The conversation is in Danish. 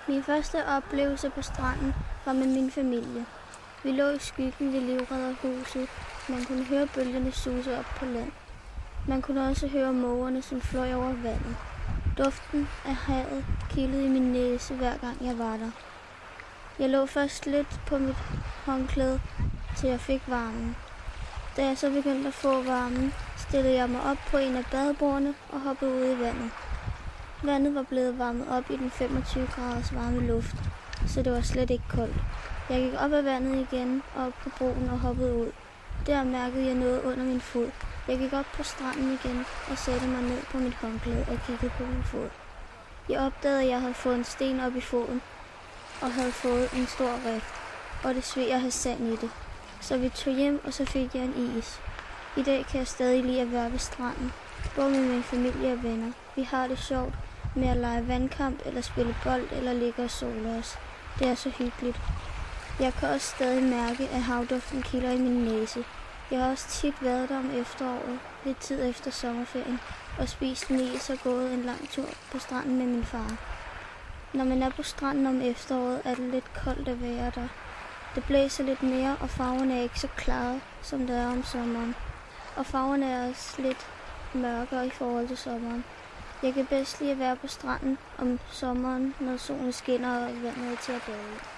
Min første oplevelse på stranden var med min familie. Vi lå i skyggen ved livredderhuset. Man kunne høre bølgerne suse op på land. Man kunne også høre mågerne, som fløj over vandet. Duften af havet kildede i min næse, hver gang jeg var der. Jeg lå først lidt på mit håndklæde, til jeg fik varmen. Da jeg så begyndte at få varmen, stillede jeg mig op på en af badebordene og hoppede ud i vandet. Vandet var blevet varmet op i den 25 graders varme luft, så det var slet ikke koldt. Jeg gik op ad vandet igen og op på broen og hoppede ud. Der mærkede jeg noget under min fod. Jeg gik op på stranden igen og satte mig ned på mit håndklæde og kiggede på min fod. Jeg opdagede, at jeg havde fået en sten op i foden og havde fået en stor rift, og det sved at have sand i det. Så vi tog hjem, og så fik jeg en is. I dag kan jeg stadig lide at være ved stranden, både med min familie og venner. Vi har det sjovt med at lege vandkamp eller spille bold eller ligge og sole os. Det er så hyggeligt. Jeg kan også stadig mærke, at havduften kilder i min næse. Jeg har også tit været der om efteråret, lidt tid efter sommerferien, og spist en is og gået en lang tur på stranden med min far. Når man er på stranden om efteråret, er det lidt koldt at være der. Det blæser lidt mere, og farverne er ikke så klare, som det er om sommeren. Og farverne er også lidt mørkere i forhold til sommeren. Jeg kan bedst lide at være på stranden om sommeren, når solen skinner og vandet er til at bade i.